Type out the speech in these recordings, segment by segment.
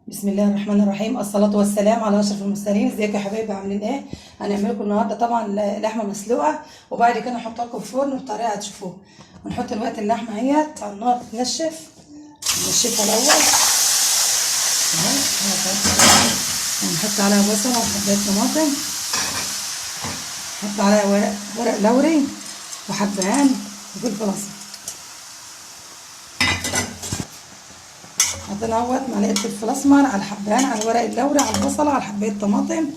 بسم الله الرحمن الرحيم. الصلاة والسلام على أشرف المرسلين. ازيكم يا حبايبي، عاملين ايه؟ هنعمل لكم النهارده طبعا لحمة مسلوقة، وبعد كده نحطها لكم في الفرن بطريقة هتشوفوها. ونحط دلوقتي اللحمة اهيت على النار تنشف، ننشفها الأول اهي. ونحط عليها بصلة وحباية طماطم، نحط عليها ورق لوري وحبهان وفلفل أسمر. حطينا اهوت معلقه فلفل اسمر على الحبهان على ورق اللوري على البصله على حبايه طماطم،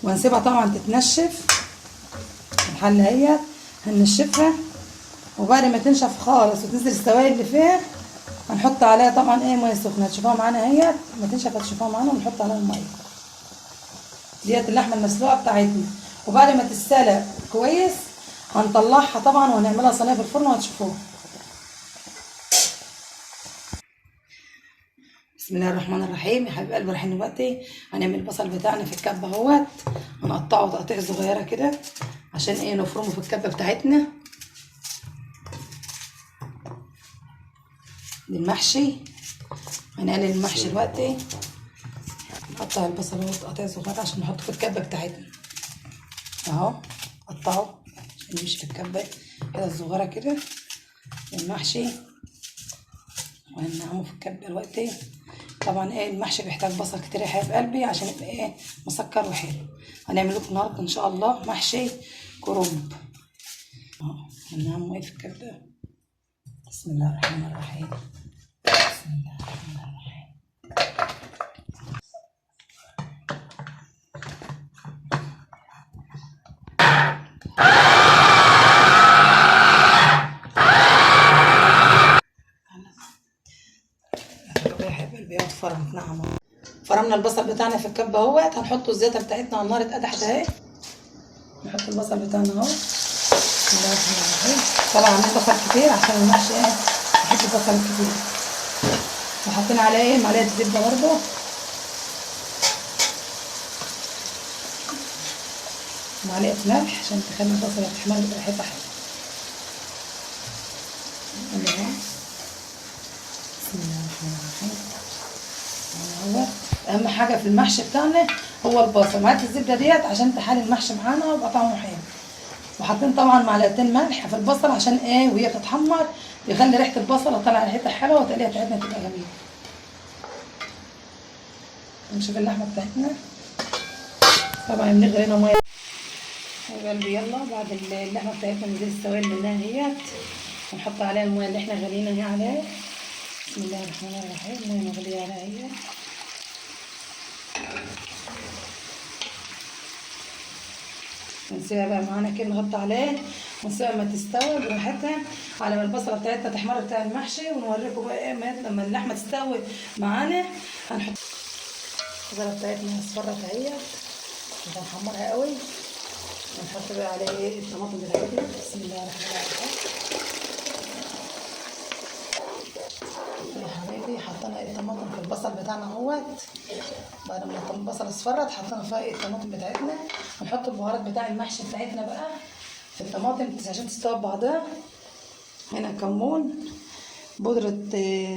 وهنسيبها طبعا تتنشف. الحله اهيت هننشفها، وبعد ما تنشف خالص وتنزل السوائل اللي فيها هنحط عليها طبعا ميه سخنه. هتشوفوها معانا اهيت لما تنشف هتشوفوها معانا، ونحط عليها الميه ديت اللحمه المسلوقه بتاعتنا. وبعد ما تتسلق كويس هنطلعها طبعا وهنعملها صينيه في الفرن وهتشوفوها. بسم الله الرحمن الرحيم. يا حبيب قلبي، رايحين دلوقتي هنعمل البصل بتاعنا في الكبه اهوت، هنقطعه تقطيع صغيره كده عشان نفرمه في الكبه بتاعتنا للمحشي. هنقلل المحشي دلوقتي، نقطع البصل اهو تقطيع صغيره عشان نحطه في الكبه بتاعتنا اهو. قطعه عشان يمشي في الكبه كده صغيره كده للمحشي، وهنعمله في الكبه دلوقتي. طبعا المحشي بيحتاج بصل كتير يا حبايب قلبي عشان يبقى مسكر وحلو. هنعمل لكم النهارده ان شاء الله محشي كرنب اهو. هنعمله في الكبه. بسم الله الرحمن الرحيم. بسم الله الرحمن الرحيم. يا حبايب قلبي اتفرمت. نعم، فرمنا البصل بتاعنا في الكبه اهوت. هنحط الزيته بتاعتنا على النار اتقدحت اهي. نحط البصل بتاعنا اهو. بسم الله الرحمن الرحيم. طبعا عاملين بصل كتير عشان المحشي بحب البصل كتير. وحطينا عليه معلقه زبده برضه، معلقه ملح عشان تخلي البصله تحمر ريحتها حلوه. بسم الله الرحمن الرحيم. هو اهم حاجه في المحشي بتاعنا هو البصل. معلقه الزبده ديت عشان تحلي المحشي معانا ويبقى طعمه حلو. وحاطين طبعا معلقتين ملح في البصل عشان وهي بتتحمر يخلي ريحه البصله طالعه ريحتها حلوه والتقليه بتاعتنا تبقى جميله. نشوف اللحمه بتاعتنا طبعا بنغلي هنا ميه. يا قلبي يلا، بعد اللحمه بتاعتنا نزيل السوائل اللي منها اهيت ونحط عليها الميه اللي احنا غليناها عليها. بسم الله الرحمن الرحيم. الميه مغليه عليها اهيت. ونسيبها بقى معانا كده، نغطي عليه ونسيبها ما تستوي براحتها على ما البصله بتاعتنا تحمر بتاع المحشي. ونوريكم بقى لما اللحمه تستوي معانا هنحط البصله بتاعتنا اصفرت اهيت مش هنحمرها قوي. ونحط بقى عليه الطماطم بتاعتنا. بسم الله الرحمن الرحيم. يا حبايبي حطينا الطماطم في البصل بتاعنا اهوت. بعد ما البصل اصفرت حطينا فيها الطماطم بتاعتنا. ونحط البهارات بتاع المحشي بتاعتنا بقى في الطماطم عشان تستوي ببعضها. هنا كمون، بودرة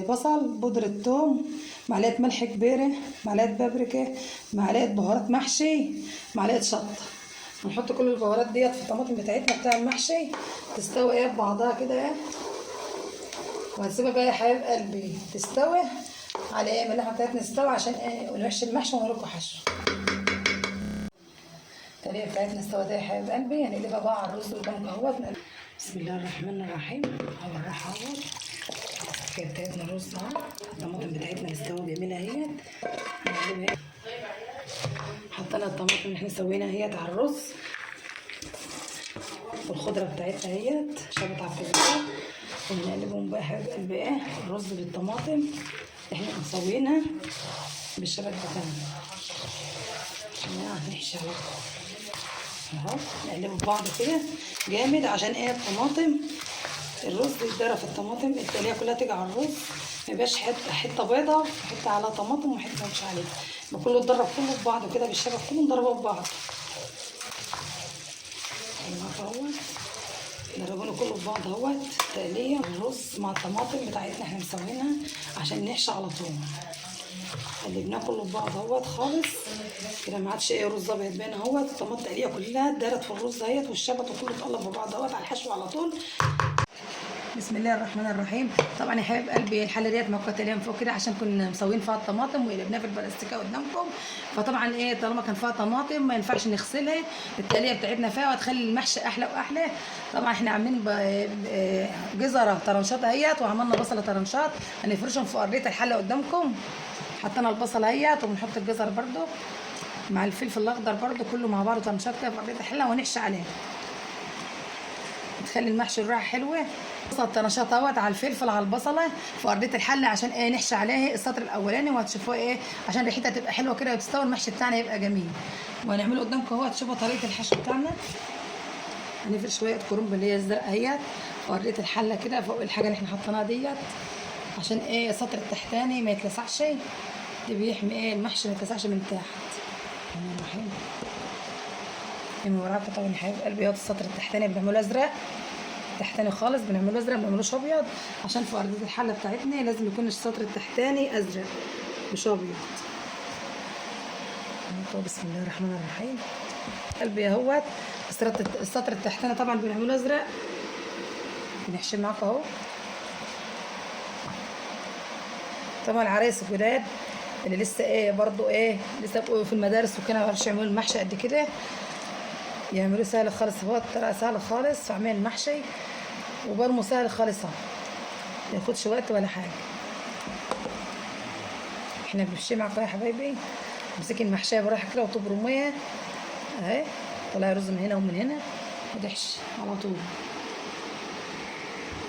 بصل، بودرة ثوم، معلقة ملح كبيرة، معلقة بابريكا، معلقة بهارات محشي، معلقة شطة. هنحط كل البهارات ديت في الطماطم بتاعتنا بتاع المحشي تستوي ببعضها كده وهنسيبها بقى يا حبايب قلبي تستوي على ما اللحمه بتاعتنا تستوي عشان ونحشي المحشي ونوريكم حشو. التقليه بتاعتنا استوت يا حبايب قلبي. هنقلبها بقى على الرز قدامكم اهوت. بسم الله الرحمن الرحيم. هنروح اهوت كده بتاعتنا الرز اهو. الطماطم بتاعتنا مستويه جميله اهيت. نقلبها. حطينا الطماطم اللي احنا سويناها اهيت على الرز، والخضره بتاعتنا اهيت شبت على الفلفل. ونقلبهم بقى يا حبايب قلبي الرز بالطماطم اللي احنا مسويينها بالشبت بتاعنا. هنحشي على اهو. نقلبه ببعض كده جامد عشان الطماطم الرز يتضرب في الطماطم، التقليه كلها تيجي على الرز، ما يبقاش حته بيضه وحته على طماطم وحته مش عليه، يبقى كله اتضرب كله في بعضه كده بالشبت كله نضربه في بعض. نضربونه كله في بعض اهوت. تقليه الرز مع الطماطم بتاعتنا احنا مسوينها عشان نحشي على طول. قلبناه كله في بعض اهوت خالص كده، ما عادش ايه رز ابيض باين اهوت. الطماطم التقليه كلها دارت في الرز اهيت، والشبت وكله اتقلب في بعض اهوت على الحشو على طول. بسم الله الرحمن الرحيم. طبعا يا حبايب قلبي الحله ديت مؤقته من فوق كده عشان كنا مسويين فيها الطماطم وقلبناها في البلاستيكه قدامكم. فطبعا ايه طالما كان فيها طماطم ما ينفعش نغسلها، التقليه بتاعتنا فيها وهتخلي المحشي احلى واحلى. طبعا احنا عاملين جزره طرنشات اهيت، وعملنا بصله طرنشات هنفرشهم في ارضيه الحله قدامكم. حطينا البصل اهيت وبنحط الجزر برده مع الفلفل الاخضر برده كله مع بعضه طرنشات كده في ارضيه الحله ونحشي عليه، تخلي المحشي الريحه حلوه. بصل طرنشات اهوت على الفلفل على البصله في ارضيه الحله عشان ايه نحشي عليه السطر الاولاني، وهتشوفوه ايه عشان ريحتها تبقى حلوه كده وتستوي المحشي بتاعنا يبقى جميل. وهنعمله قدامكم اهو تشوفوا طريقه الحشو بتاعنا. هنفرش شويه كرنب اللي هي الزرقاء اهيت في ارضيه الحله كده فوق الحاجه اللي احنا حطيناها ديت عشان ايه السطر التحتاني ما يتلسعش، اللي بيحمي ايه المحشي ما يتلسعش من تحت. الرحمن الرحيم. من وراكم طبعا يا حبايب قلبي اهو السطر التحتاني بنعمله ازرق تحتاني خالص، بنعمله ازرق ما بنعملوش ابيض عشان في ارضيه الحله بتاعتنا لازم يكون السطر التحتاني ازرق مش ابيض. بسم الله الرحمن الرحيم. قلبي اهوت السطر التحتاني طبعا بنعمله ازرق، بنحشي معاكم اهو. طبعا العرايس الجداد اللي لسه ايه برضو ايه لسه في المدارس وكده ما بيعرفوش يعملوا المحشي قد كده، يعملوه سهل خالص اهو، الطريقه سهله خالص في عمل المحشي وبرمه سهل خالص اهو، ما ياخدش وقت ولا حاجه. احنا بنمشي معاكم يا حبايبي، امسكي المحشيه براحه كده وتبرميها اهي، طلعي رز من هنا ومن هنا ودحشي على طول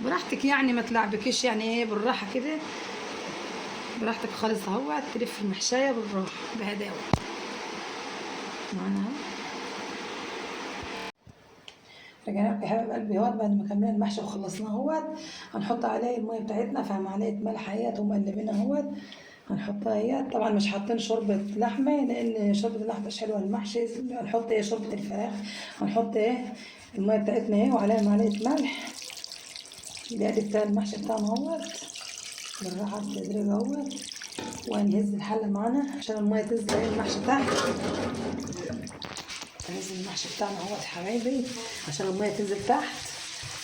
براحتك، يعني ما تلعبكيش يعني ايه بالراحه كده براحتك خالص اهو، تلف المحشيه بالراحه بهداوه معانا اهو. رجعنا لكم يا حبايب قلبي اهوت بعد ما كملنا المحشي وخلصناه اهوت. هنحط عليه الميه بتاعتنا فيها معلقه ملح اهيت ومقلبينها اهوت، هنحطها اهيت. طبعا مش حاطين شوربه لحمه لان شوربه اللحمه مش حلوه المحشي، هنحط ايه شوربه الفراخ. هنحط ايه الميه بتاعتنا اهي وعليها معلقه ملح، الادي بتاع المحشي بتاعنا اهوت بالراحه بالتدريج اهوت. وهنهز الحله معانا عشان الميه تنزل المحشي تحت، هنزل المحشي بتاعنا اهوت يا حبايبي عشان الميه تنزل تحت،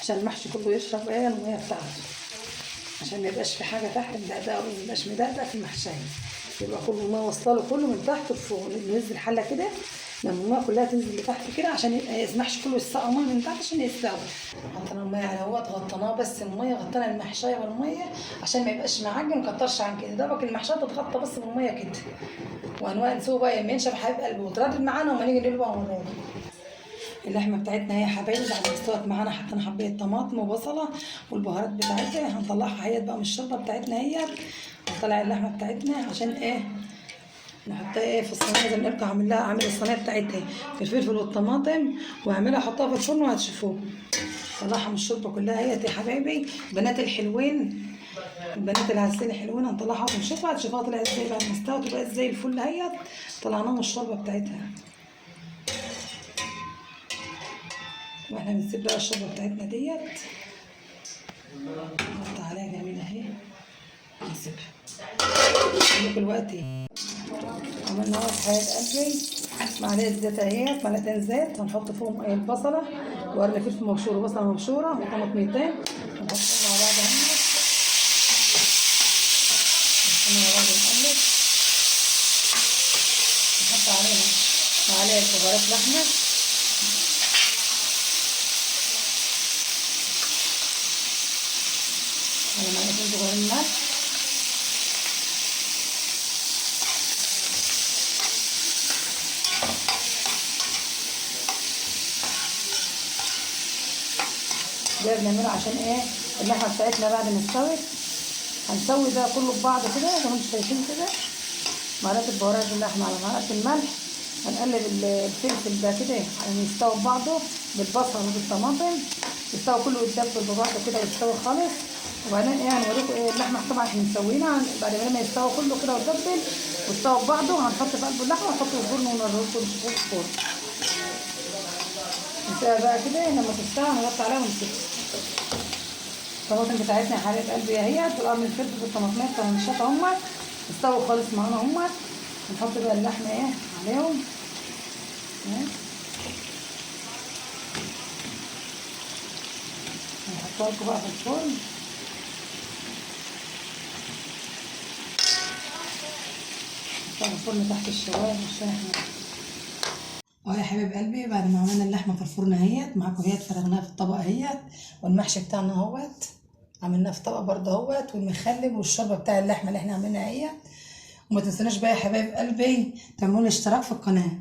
عشان المحشي كله يشرب ايه الميه بتاعته، عشان ما يبقاش في حاجه تحت مدقدقه وما يبقاش مدقدق في المحشيه، يبقى كله الميه واصله له كله من تحت لفوق. ننزل الحله كده لما الميه كلها تنزل لتحت كده عشان يبقى المحشي كله يستقى ميه من تحت عشان يستوي. حطينا الميه على اهوت غطيناه، بس الميه غطينا المحشيه بالميه عشان ما يبقاش معجن ما كترش عن كده، دوبك المحشيه تتغطى بس بالميه كده. وانواع نسوي بقى يما ينشف حبيب قلبي وتردد معانا وما نيجي نقلبها ونقلبها. اللحمه بتاعتنا هي يا حبايبي بعد ما استوت معانا حطينا حبايه طماطم وبصله والبهارات بتاعتها، هنطلعها هيت بقى من الشوربه بتاعتنا هيت. هنطلع اللحمه بتاعتنا عشان ايه نحطها ايه في الصينيه زي ما قلت عامل الصينيه بتاعتها في الفلفل والطماطم، وهعملها احطها في الفرن وهتشوفوه. طلعها من الشوربه كلها هيت يا حبايبي. بنات الحلوين البنات العسل حلوين هنطلعها ونشوفها هتشوفوها طلعت ازاي بعد ما استوت وبقت زي الفل هيت. طلعناها من الشوربه بتاعتها واحنا بنسيب بقى الشوربه بتاعتنا ديت نحط عليها جميله اهي نسيبها لكم دلوقتي. عملنا اهو حبايب قلبي معلقه زيت اهيت معلقتين زيت، هنحط فيهم البصله وقرن فلفل مبشور وبصله مبشوره وطماطميتين ونحطهم مع بعض هنا مع بعض نقلب. نحط عليها معلقه بهارات لحمه على معلقتين صغيرين ملح ده بنعمله عشان ايه اللحمه بتاعتنا بعد ما استوت هنسوي ده كله ببعض كده زي ما انتم شايفين كده، معلقه بهارات اللحمه على معلقه الملح. هنقلب الفلفل ده كده عشان يستوي ببعضه بالبصل وبالطماطم يستوي كله يتدبل ببعضه كده ويستوي خالص. وبعدين ايه هنوريكم ايه اللحمه طبعا احنا مسوينها بعد ما يستوي كله كده ويتدبل ويستوي ببعضه هنحط في قلب اللحمه ونحطه في الفرن ونرصه ونشوفه في الفرن. نسيبها بقى كده لما تستوي هنغطي عليها ونسيبها. الطماطم بتاعتنا يا حبايب قلبي اهي بالقرن الفلفل بالطماطمات طرنشات اهما استووا خالص معانا هما. نحط بقى اللحمه ايه عليهم. نحطها لكم بقى في الفرن. نحطها في الفرن تحت الشوايه عشان احنا يا حبيب قلبي بعد ما عملنا اللحمه في الفرن اهيت معاكم اهيت، فرغناها في الطبق اهيت، والمحشي بتاعنا اهوت عملناه في طبق برضه اهوت، والمخلل والشوربه بتاع اللحمه اللي احنا عاملينها اهيت. وما تنسوناش بقى يا حبايب قلبي تعملوا لي اشتراك في القناه.